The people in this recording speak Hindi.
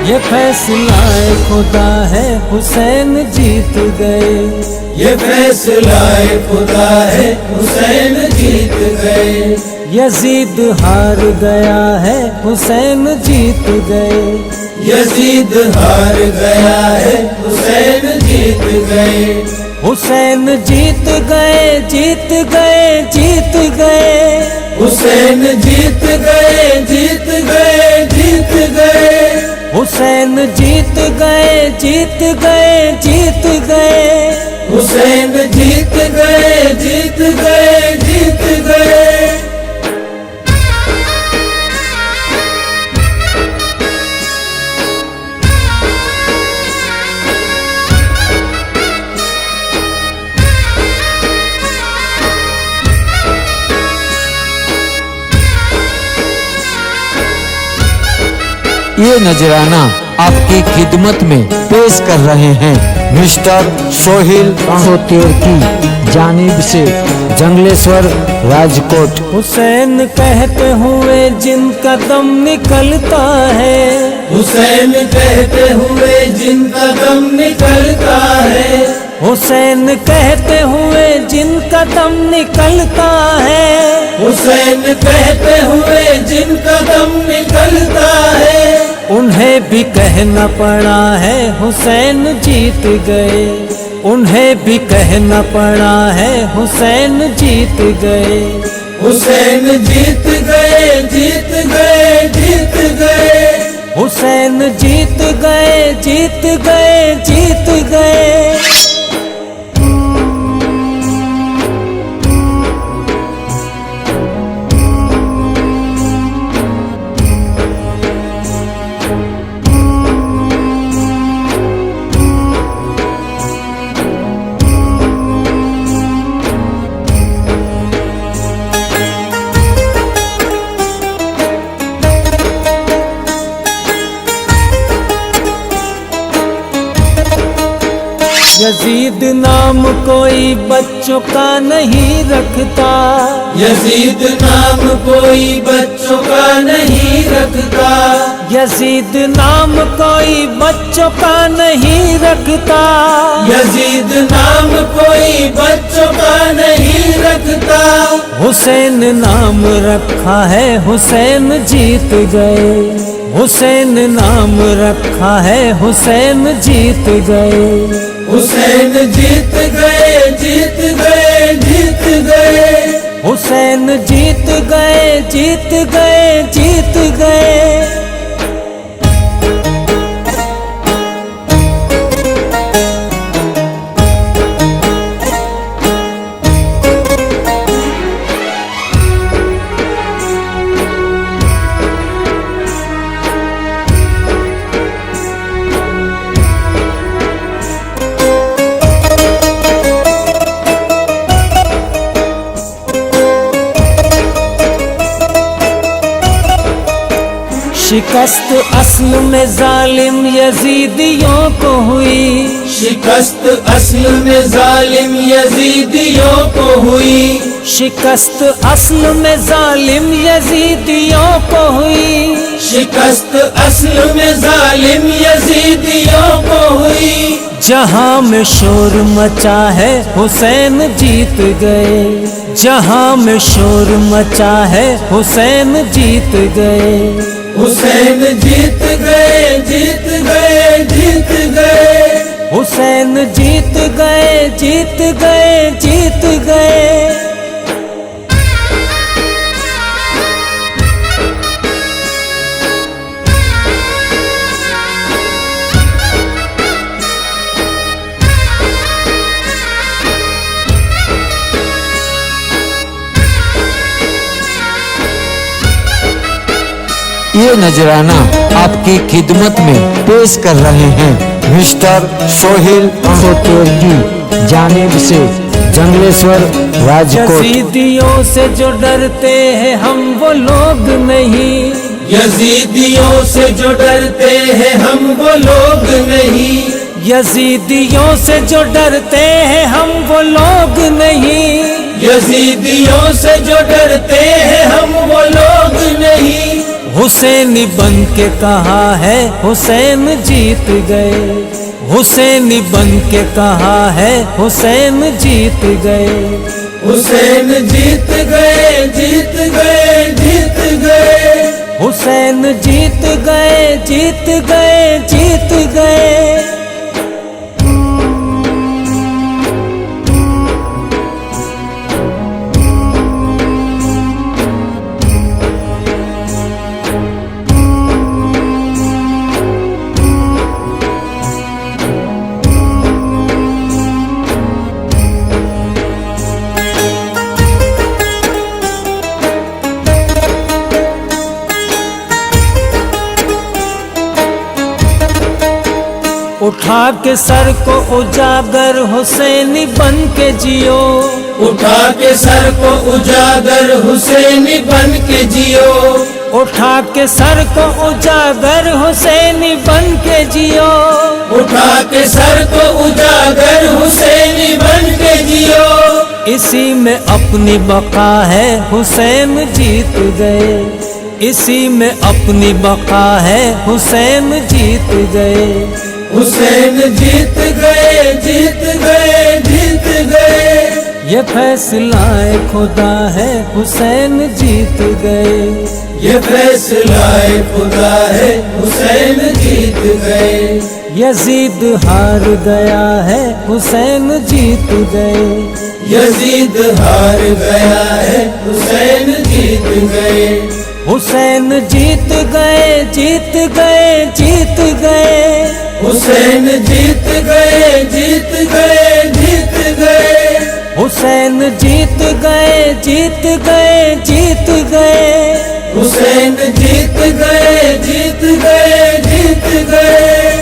ये फैसला खुदा है, हुसैन जीत गए। ये फैसला खुदा है, हुसैन जीत गए। यजीद हार गया है, हुसैन जीत गए। यजीद हार गया है, हुसैन जीत गए। हुसैन जीत गए, जीत गए, जीत गए। हुसैन जीत गए, जीत गए, जीत गए। हुसैन जीत गए, जीत गए, जीत गए। हुसैन जीत गए, जीत गए, जीत गए। ये नजराना आपकी खिदमत में पेश कर रहे हैं मिस्टर सोहिल सोतेर की जानिब से, जंगलेश्वर, राजकोट। हुसैन कहते हुए जिनका दम निकलता है, हुसैन कहते हुए जिनका दम निकलता है। हुसैन कहते हुए जिनका दम निकलता है। हुसैन कहते हुए जिनका दम निकलता है। उन्हें भी कहना पड़ा है, हुसैन जीत गए। उन्हें भी कहना पड़ा है, हुसैन जीत गए। हुसैन जीत गए, जीत गए, जीत गए। हुसैन जीत गए, जीत गए, जीत गए। यजीद नाम कोई बच्चों का नहीं रखता। यजीद नाम कोई बच्चों का नहीं रखता। यजीद नाम कोई बच्चों का नहीं रखता। यजीद नाम कोई बच्चों का नहीं रखता। हुसैन नाम रखा है, हुसैन जीत गए। हुसैन नाम रखा है, हुसैन जीत गए। हुसैन जीत गए, जीत गए, जीत गए। हुसैन जीत गए, जीत गए, जीत गए। शिकस्त असल में जालिम यजीदियों को हुई। शिकस्त असल में जालिम यजीदियों को हुई। शिकस्त असल में जालिम यजीदियों को हुई। शिकस्त असल में जालिम यजीदियों को हुई। जहां में शोर मचा है, हुसैन जीत गए। जहां में शोर मचा है, हुसैन जीत गए। हुसैन जीत गए, जीत गए, जीत गए। हुसैन जीत गए, जीत गए, जीत गए। ये नजराना आपकी खिदमत में पेश कर रहे हैं मिस्टर सोहिल सोतेर की जानिब से, जंगलेश्वर, राजकोट। यजीदियों से जो डरते हैं हम वो लोग नहीं। यजीदियों से जो डरते हैं हम वो लोग नहीं। यजीदियों से जो डरते हैं हम वो लोग नहीं। यजीदियों से जो डरते हैं हम वो लोग नहीं। हुसैनी बन के कहा है हुसैन जीत गए, हुसैनी बन के कहा है हुसैन जीत गए। हुसैन जीत गए, जीत गए, जीत गए। हुसैन जीत गए, जीत गए, जीत गए। उठा के सर को उजागर हुसैनी बन के जियो, उठा के सर को उजागर हुसैनी बन के जियो। उठा के सर को उजागर हुसैनी बन के जियो। उठा के सर को उजागर हुसैनी बन के जियो। इसी में अपनी बका है हुसैन जीत गए, इसी में अपनी बका है हुसैन जीत गए। हुसैन जीत गए, जीत गए, जीत गए। ये फैसला खुदा है हुसैन जीत गए, ये फैसला खुदा है हुसैन जीत गए। यजीद हार गया है हुसैन जीत गए, यजीद हार गया है हुसैन जीत गए। हुसैन जीत गए, जीत गए, जीत गए। हुसैन जीत गए, जीत गए, जीत गए। हुसैन जीत गए, जीत गए, जीत गए। हुसैन जीत गए, जीत गए, जीत गए।